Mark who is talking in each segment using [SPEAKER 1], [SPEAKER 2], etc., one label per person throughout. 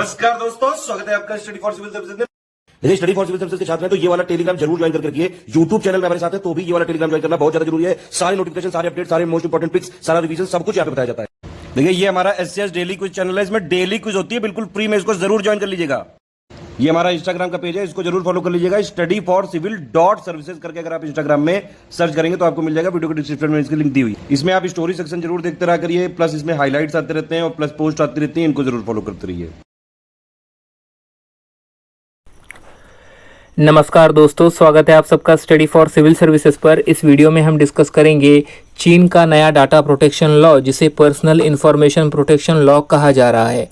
[SPEAKER 1] नमस्कार दोस्तों, स्वागत है आपका स्टडी फॉर सिविल सर्विसेज में।
[SPEAKER 2] देखिए, स्टडी फॉर सिविल सर्विसेज के छात्र हैं तो ये वाला टेलीग्राम जरूर ज्वाइन करके रखिए। यूट्यूब चैनल में हमारे साथ है तो भी ये वाला टेलीग्राम ज्वाइन करना बहुत ज्यादा जरूरी है। सारे नोटिफिकेशन, सारे अपडेट, सारे मोस्ट इंपोर्टेंट पिक्स, सारा रिवीजन सब कुछ यहाँ पे बताया जाता है। देखिए, ये हमारा एससीएस डेली क्विज चैनल है, इसमें डेली क्विज होती है, बिल्कुल फ्री में, इसको जरूर ज्वाइन कर लीजिएगा। ये हमारा इंस्टाग्राम का पेज है, इसको जरूर फॉलो कर लीजिएगा। स्टडी फॉर सिविल .सर्विसेज करके अगर आप इंस्टाग्राम में सर्च करेंगे तो आपको मिल जाएगा। वीडियो के डिस्क्रिप्शन में इसकी लिंक दी हुई। इसमें आप स्टोरी सेक्शन जरूर देखते रहा करिए, प्लस इसमें हाईलाइट्स आते रहते हैं और प्लस पोस्ट आती रहती है, इनको जरूर फॉलो करते रहिए।
[SPEAKER 3] नमस्कार दोस्तों, स्वागत है आप सबका स्टडी फॉर सिविल सर्विसेज पर। इस वीडियो में हम डिस्कस करेंगे चीन का नया डाटा प्रोटेक्शन लॉ, जिसे पर्सनल इंफॉर्मेशन प्रोटेक्शन लॉ कहा जा रहा है।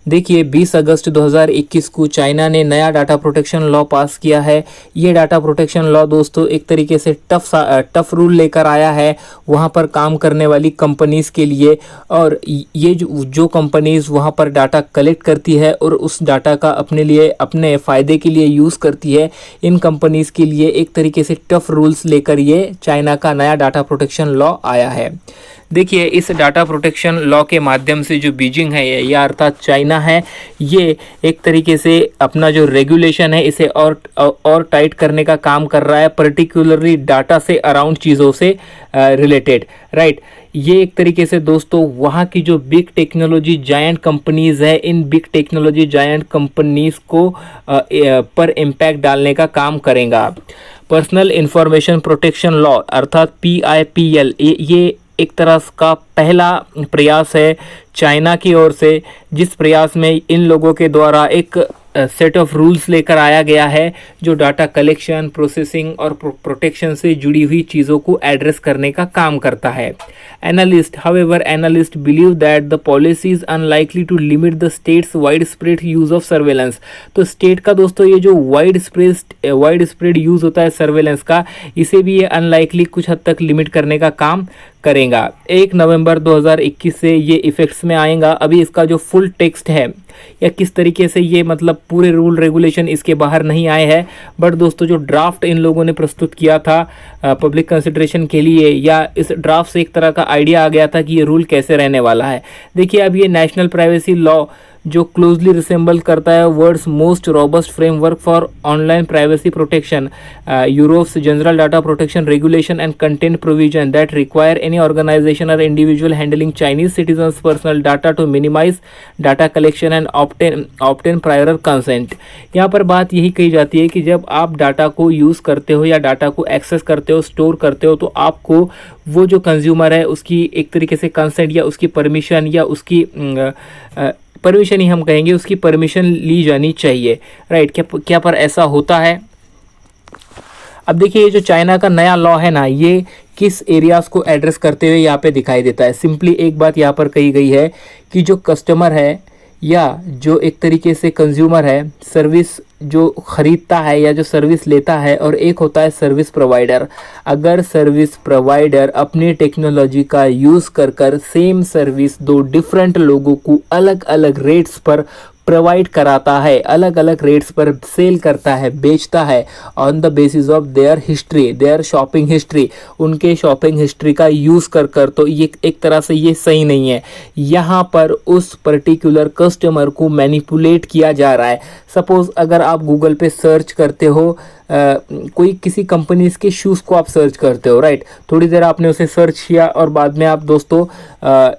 [SPEAKER 3] देखिए, 20 अगस्त 2021 को चाइना ने नया डाटा प्रोटेक्शन लॉ पास किया है। ये डाटा प्रोटेक्शन लॉ दोस्तों एक तरीके से टफ रूल लेकर आया है वहाँ पर काम करने वाली कंपनीज़ के लिए। और ये जो कंपनीज़ वहाँ पर डाटा कलेक्ट करती है और उस डाटा का अपने लिए, अपने फ़ायदे के लिए यूज़ करती है, इन कंपनीज़ के लिए एक तरीके से टफ रूल्स लेकर ये चाइना का नया डाटा प्रोटेक्शन लॉ आया है। देखिए, इस डाटा प्रोटेक्शन लॉ के माध्यम से जो बीजिंग है या अर्थात चाइना है, ये एक तरीके से अपना जो रेगुलेशन है इसे और टाइट करने का काम कर रहा है, पर्टिकुलरली डाटा से अराउंड चीज़ों से रिलेटेड, राइट। ये एक तरीके से दोस्तों वहाँ की जो बिग टेक्नोलॉजी जायंट कंपनीज़ है, in big technology giant companies को पर इम्पैक्ट डालने का काम करेगा। पर्सनल इंफॉर्मेशन प्रोटेक्शन लॉ अर्थात PIPL ये एक तरह का पहला प्रयास है चाइना की ओर से, जिस प्रयास में इन लोगों के द्वारा एक सेट ऑफ रूल्स लेकर आया गया है जो डाटा कलेक्शन, प्रोसेसिंग और प्रोटेक्शन से जुड़ी हुई चीज़ों को एड्रेस करने का काम करता है। Analyst believe that the policy is unlikely to limit the state's widespread use of surveillance. तो स्टेट का दोस्तों ये जो वाइड स्प्रेड यूज होता है सर्वेलेंस का, इसे भी ये अनलाइकली कुछ हद तक लिमिट करने का काम करेगा। 1 नवंबर 2021 से ये इफेक्ट्स में आएगा। अभी इसका जो फुल टेक्स्ट है या किस तरीके से ये मतलब पूरे रूल रेगुलेशन इसके बाहर नहीं आए हैं, बट दोस्तों जो ड्राफ्ट इन लोगों ने प्रस्तुत किया था पब्लिक कंसिडरेशन के लिए, या इस ड्राफ्ट से एक तरह का आइडिया आ गया था कि ये रूल कैसे रहने वाला है। देखिए, अब ये नेशनल प्राइवेसी लॉ जो क्लोजली रिसेंबल करता है world's most robust framework for online privacy protection, Europe's general data protection regulation and content provision that require any organisation और individual handling Chinese citizens personal data to minimise data collection and obtain prior consent. यहाँ पर बात यही कही जाती है कि जब आप डाटा को यूज़ करते हो या डाटा को एक्सेस करते हो, स्टोर करते हो, तो आपको वो जो कंज्यूमर है उसकी एक तरीके से कंसेंट या उसकी परमिशन या उसकी परमिशन ही हम कहेंगे, उसकी परमिशन ली जानी चाहिए, राइट। क्या पर ऐसा होता है? अब देखिए, ये जो चाइना का नया लॉ है ना, ये किस एरियाज़ को एड्रेस करते हुए यहाँ पे दिखाई देता है। सिंपली एक बात यहाँ पर कही गई है कि जो कस्टमर है या जो एक तरीके से कंज्यूमर है, सर्विस जो ख़रीदता है या जो सर्विस लेता है, और एक होता है सर्विस प्रोवाइडर। अगर सर्विस प्रोवाइडर अपनी टेक्नोलॉजी का यूज़ कर सेम सर्विस दो डिफरेंट लोगों को अलग अलग रेट्स पर प्रोवाइड कराता है, अलग अलग रेट्स पर सेल करता है, बेचता है, on the basis of their history, their shopping history, उनके शॉपिंग हिस्ट्री का यूज़ कर तो ये एक तरह से ये सही नहीं है। यहाँ पर उस पर्टिकुलर कस्टमर को मैनिपुलेट किया जा रहा है। सपोज़ अगर आप गूगल पे सर्च करते हो, कोई किसी कंपनीज़ के शूज़ को आप सर्च करते हो, राइट। थोड़ी देर आपने उसे सर्च किया और बाद में आप दोस्तों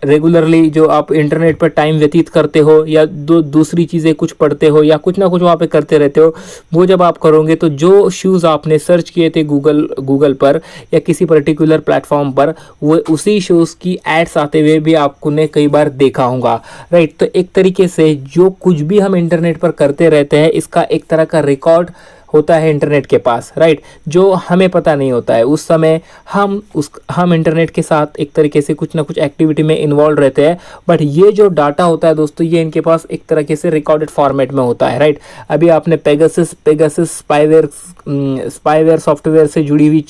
[SPEAKER 3] रेगुलरली जो आप इंटरनेट पर टाइम व्यतीत करते हो या दूसरी चीज़ें कुछ पढ़ते हो या कुछ ना कुछ वहाँ पे करते रहते हो, वो जब आप करोगे तो जो शूज़ आपने सर्च किए थे गूगल पर या किसी पर्टिकुलर प्लेटफॉर्म पर, वो उसी शूज़ की एड्स आते हुए भी आपको ने कई बार देखा होगा, राइट। तो एक तरीके से जो कुछ भी हम इंटरनेट पर करते रहते हैं, इसका एक तरह का रिकॉर्ड होता है इंटरनेट के पास, राइट, जो हमें पता नहीं होता है। उस समय हम इंटरनेट के साथ एक तरीके से कुछ ना कुछ एक्टिविटी में इन्वॉल्व रहते हैं, बट ये जो डाटा होता है दोस्तों, ये इनके पास एक तरीके से रिकॉर्डेड फॉर्मेट में होता है, राइट। अभी आपने पेगासस स्पाईवेयर सॉफ्टवेयर से जुड़ी हुई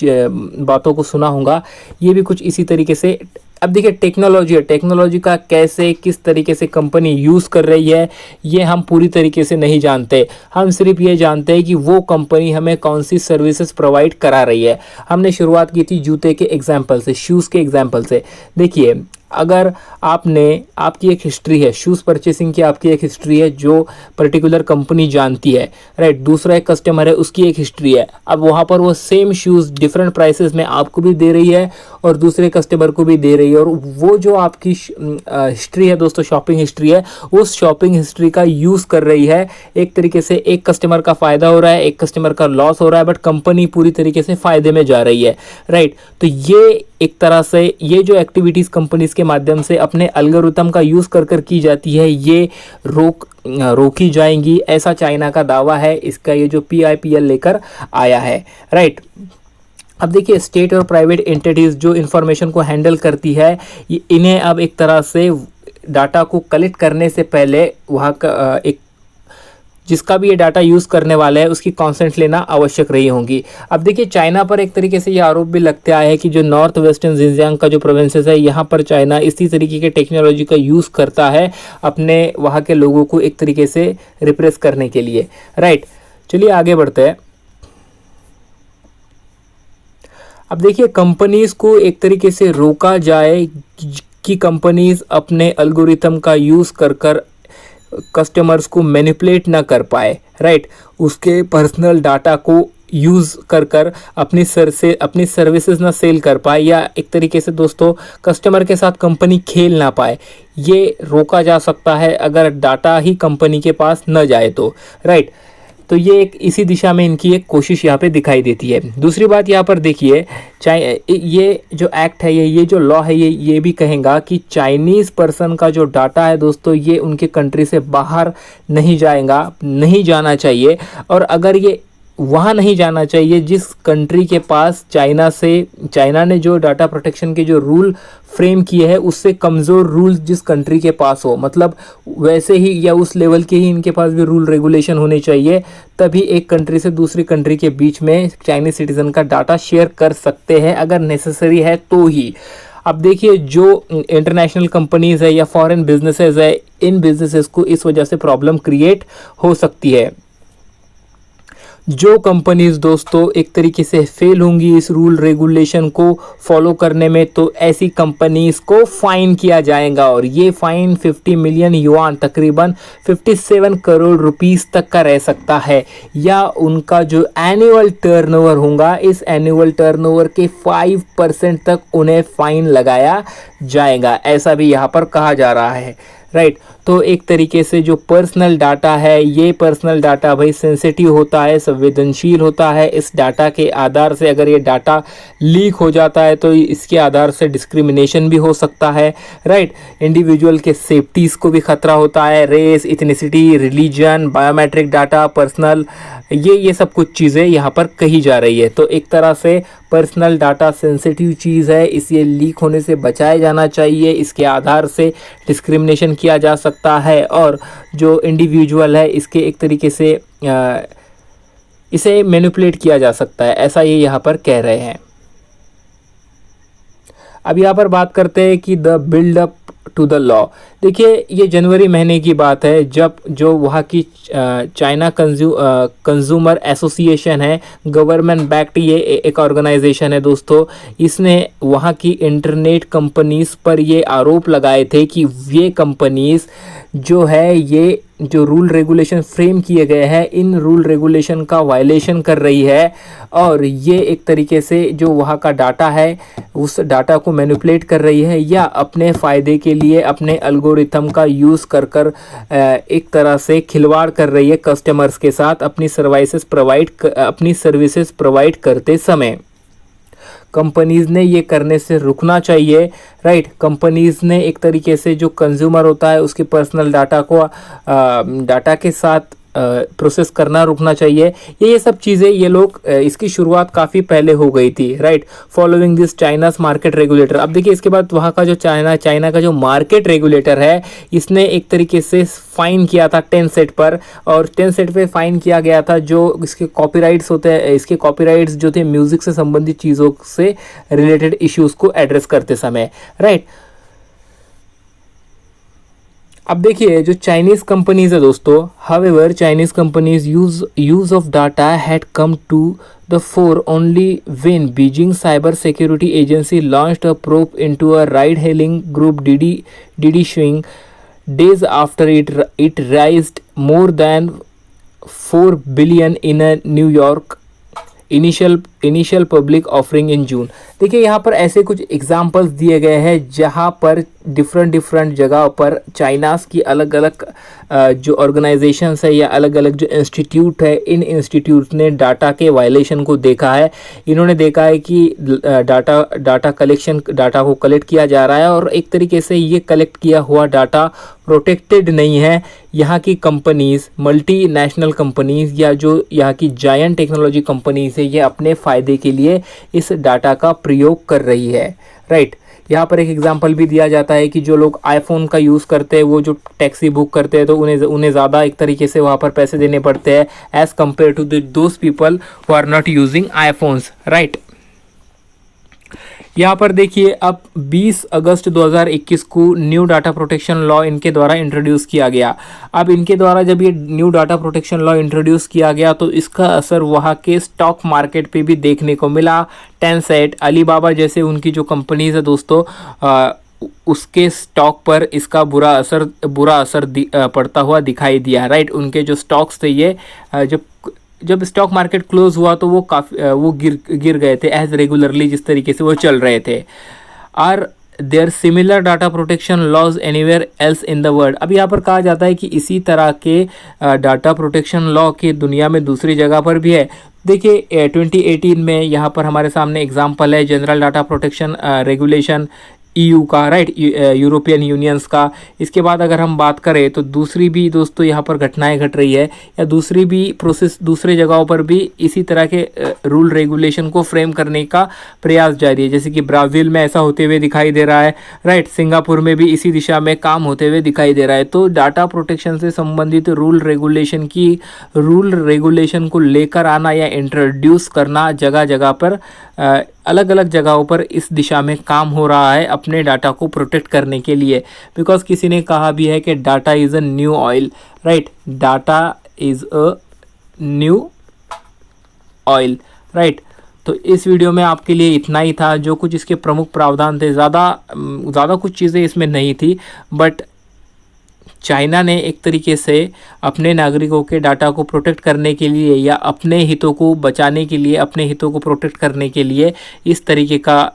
[SPEAKER 3] बातों को सुना होगा, ये भी कुछ इसी तरीके से। अब देखिए, टेक्नोलॉजी का कैसे किस तरीके से कंपनी यूज़ कर रही है, ये हम पूरी तरीके से नहीं जानते। हम सिर्फ ये जानते हैं कि वो कंपनी हमें कौन सी सर्विसेज प्रोवाइड करा रही है। हमने शुरुआत की थी जूते के एग्जाम्पल से, शूज़ के एग्जाम्पल से। देखिए, अगर आपकी एक हिस्ट्री है शूज़ परचेसिंग की, आपकी एक हिस्ट्री है जो पर्टिकुलर कंपनी जानती है, राइट, दूसरा एक कस्टमर है उसकी एक हिस्ट्री है, अब वहाँ पर वो सेम शूज़ डिफरेंट प्राइसेस में आपको भी दे रही है और दूसरे कस्टमर को भी दे रही है, और वो जो आपकी हिस्ट्री है दोस्तों, शॉपिंग हिस्ट्री है, उस शॉपिंग हिस्ट्री का यूज़ कर रही है। एक तरीके से एक कस्टमर का फ़ायदा हो रहा है, एक कस्टमर का लॉस हो रहा है, बट कंपनी पूरी तरीके से फ़ायदे में जा रही है, राइट। तो ये एक तरह से ये जो एक्टिविटीज़ कंपनीज के माध्यम से अपने एल्गोरिथम का यूज़ कर की जाती है, ये रोकी जाएंगी, ऐसा चाइना का दावा है। इसका ये जो PIPL लेकर आया है, राइट। अब देखिए, स्टेट और प्राइवेट एंटिटीज़ जो इन्फॉर्मेशन को हैंडल करती है, इन्हें अब एक तरह से डाटा को कलेक्ट करने से पहले वहाँ का एक जिसका भी ये डाटा यूज़ करने वाला है उसकी कॉन्सेंट लेना आवश्यक रही होंगी। अब देखिए, चाइना पर एक तरीके से ये आरोप भी लगता है कि जो नॉर्थ वेस्टर्न जिनजियांग का जो प्रोविंसेस है, यहाँ पर चाइना इसी तरीके के टेक्नोलॉजी का यूज़ करता है अपने वहाँ के लोगों को एक तरीके से रिप्रेस करने के लिए, राइट। चलिए आगे बढ़ते हैं। अब देखिए, कंपनीज़ को एक तरीके से रोका जाए कि कंपनीज़ अपने एल्गोरिथम का यूज़ कर कस्टमर्स को मैनिपुलेट ना कर पाए, राइट, उसके पर्सनल डाटा को यूज़ कर अपनी सर्विसेज ना सेल कर पाए, या एक तरीके से दोस्तों कस्टमर के साथ कंपनी खेल ना पाए। ये रोका जा सकता है अगर डाटा ही कंपनी के पास न जाए तो, राइट। तो ये एक इसी दिशा में इनकी एक कोशिश यहाँ पे दिखाई देती है। दूसरी बात यहाँ पर देखिए, ये जो एक्ट है, ये जो लॉ है, ये भी कहेगा कि चाइनीज़ पर्सन का जो डाटा है दोस्तों, ये उनके कंट्री से बाहर नहीं जाना चाहिए। और अगर ये वहाँ नहीं जाना चाहिए जिस कंट्री के पास चाइना ने जो डाटा प्रोटेक्शन के जो रूल फ्रेम किए हैं उससे कमज़ोर रूल जिस कंट्री के पास हो, मतलब वैसे ही या उस लेवल के ही इनके पास भी रूल रेगुलेशन होने चाहिए, तभी एक कंट्री से दूसरी कंट्री के बीच में चाइनीज़ सिटीज़न का डाटा शेयर कर सकते हैं, अगर नेसेसरी है तो ही। अब देखिए, जो इंटरनेशनल कंपनीज़ है या फॉरेन बिजनेसेस है, इन बिजनेसेस को इस वजह से प्रॉब्लम क्रिएट हो सकती है। जो कंपनीज दोस्तों एक तरीके से फेल होंगी इस रूल रेगुलेशन को फॉलो करने में, तो ऐसी कंपनीज को फाइन किया जाएगा, और ये फाइन 50 मिलियन युआन तकरीबन 57 करोड़ रुपीस तक का रह सकता है, या उनका जो एनुअल टर्नओवर होगा, इस एनुअल टर्नओवर के 5% तक उन्हें फाइन लगाया जाएगा, ऐसा भी यहाँ पर कहा जा रहा है, राइट। तो एक तरीके से जो पर्सनल डाटा है, ये पर्सनल डाटा भाई सेंसिटिव होता है, संवेदनशील होता है। इस डाटा के आधार से अगर ये डाटा लीक हो जाता है तो इसके आधार से डिस्क्रिमिनेशन भी हो सकता है, राइट। इंडिविजुअल के सेफ्टीज़ को भी खतरा होता है, race, ethnicity, religion, biometric data, personal, ये सब कुछ चीज़ें यहाँ पर कही जा रही है। तो एक तरह से पर्सनल डाटा सेंसिटिव चीज़ है, इसे लीक होने से बचाया जाना चाहिए, इसके आधार से डिस्क्रिमिनेशन किया जा सकता है, और जो इंडिविजुअल है इसके एक तरीके से इसे मैनिपुलेट किया जा सकता है, ऐसा ये यहाँ पर कह रहे हैं। अब यहाँ पर बात करते हैं कि the buildup to the law. देखिए, ये जनवरी महीने की बात है जब जो वहाँ की चाइना कंज्यूमर एसोसिएशन है, गवर्नमेंट बैक्ड ये एक ऑर्गेनाइजेशन है दोस्तों, इसने वहाँ की इंटरनेट कंपनीज पर ये आरोप लगाए थे कि ये कंपनीज जो है, ये जो रूल रेगुलेशन फ्रेम किए गए हैं, इन रूल रेगुलेशन का वायलेशन कर रही है, और ये एक तरीके से जो वहाँ का डाटा है उस डाटा को मैनिपुलेट कर रही है, या अपने फ़ायदे के लिए अपने एल्गोरिथम का यूज़ कर एक तरह से खिलवाड़ कर रही है कस्टमर्स के साथ अपनी सर्विसेज प्रोवाइड करते समय। कंपनीज़ ने ये करने से रुकना चाहिए, राइट। कंपनीज़ ने एक तरीके से जो कंज्यूमर होता है उसके पर्सनल डाटा के साथ प्रोसेस करना रुकना चाहिए। ये सब चीज़ें ये लोग इसकी शुरुआत काफ़ी पहले हो गई थी, right, following this China's market regulator. अब देखिए, इसके बाद वहाँ का जो चाइना का जो मार्केट रेगुलेटर है, इसने एक तरीके से फ़ाइन किया था 10 सेट पर, और 10 सेट पे फ़ाइन किया गया था जो इसके कॉपीराइट्स होते हैं, इसके कॉपीराइट्स जो थे म्यूज़िक से संबंधित चीज़ों से रिलेटेड इश्यूज़ को एड्रेस करते समय, राइट। अब देखिए जो चाइनीज कंपनीज है दोस्तों, however Chinese companies use of data had come to the fore only when Beijing cyber security agency launched a probe into a ride hailing group Didi swing days after it raised more than 4 billion in a New York initial public offering in June. देखिए यहाँ पर ऐसे कुछ examples दिए गए हैं जहाँ पर डिफरेंट जगह पर चाइनास की अलग अलग जो ऑर्गेनाइजेशंस है या अलग अलग जो इंस्टीट्यूट है, इन इंस्टीट्यूट ने डाटा के वायलेशन को देखा है। इन्होंने देखा है कि डाटा को कलेक्ट किया जा रहा है और एक तरीके से ये कलेक्ट किया हुआ डाटा प्रोटेक्टेड नहीं है। यहाँ की कंपनीज, मल्टीनेशनल कंपनीज या जो यहाँ की जायंट टेक्नोलॉजी कंपनीज है, ये अपने फ़ायदे के लिए इस डाटा का प्रयोग कर रही है, राइट। यहाँ पर एक एग्जांपल भी दिया जाता है कि जो लोग आईफोन का यूज़ करते हैं, वो जो टैक्सी बुक करते हैं तो उन्हें ज़्यादा एक तरीके से वहाँ पर पैसे देने पड़ते हैं as compare to those people who are not using iPhones, right. यहाँ पर देखिए अब 20 अगस्त 2021 को न्यू डाटा प्रोटेक्शन लॉ इनके द्वारा इंट्रोड्यूस किया गया। अब इनके द्वारा जब ये new data protection law introduce किया गया तो इसका असर वहाँ के स्टॉक मार्केट पे भी देखने को मिला। टेंसेंट, अलीबाबा जैसे उनकी जो कंपनीज है दोस्तों, उसके स्टॉक पर इसका बुरा असर पड़ता हुआ दिखाई दिया, राइट। उनके जो स्टॉक्स थे ये जब स्टॉक मार्केट क्लोज हुआ तो वो गिर गए थे एज रेगुलरली जिस तरीके से वो चल रहे थे। Are there similar data protection laws anywhere else in the world. अब यहाँ पर कहा जाता है कि इसी तरह के डाटा प्रोटेक्शन लॉ की दुनिया में दूसरी जगह पर भी है। देखिए 2018 में यहाँ पर हमारे सामने एग्जाम्पल है general data protection regulation EU का, राइट, यूरोपियन यूनियंस का। इसके बाद अगर हम बात करें तो दूसरी भी दोस्तों यहाँ पर घटनाएं घट रही है या दूसरी भी प्रोसेस दूसरे जगहों पर भी इसी तरह के रूल रेगुलेशन को फ्रेम करने का प्रयास जारी है। जैसे कि ब्राज़ील में ऐसा होते हुए दिखाई दे रहा है, राइट। सिंगापुर में भी इसी दिशा में काम होते हुए दिखाई दे रहा है। तो डाटा प्रोटेक्शन से संबंधित रूल रेगुलेशन को लेकर आना या इंट्रोड्यूस करना जगह जगह पर अलग अलग जगहों पर इस दिशा में काम हो रहा है अपने डाटा को प्रोटेक्ट करने के लिए। बिकॉज किसी ने कहा भी है कि data is a new oil, right. Data is a new oil, right. तो इस वीडियो में आपके लिए इतना ही था। जो कुछ इसके प्रमुख प्रावधान थे, ज़्यादा कुछ चीज़ें इसमें नहीं थी, बट चाइना ने एक तरीके से अपने नागरिकों के डाटा को प्रोटेक्ट करने के लिए या अपने हितों को बचाने के लिए, अपने हितों को प्रोटेक्ट करने के लिए इस तरीके का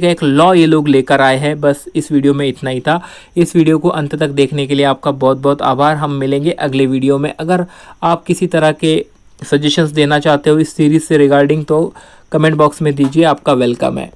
[SPEAKER 3] एक लॉ ये लोग लेकर आए हैं। बस इस वीडियो में इतना ही था। इस वीडियो को अंत तक देखने के लिए आपका बहुत बहुत आभार। हम मिलेंगे अगले वीडियो में। अगर आप किसी तरह के सजेशंस देना चाहते हो इस सीरीज़ से रिगार्डिंग तो कमेंट बॉक्स में दीजिए, आपका वेलकम है।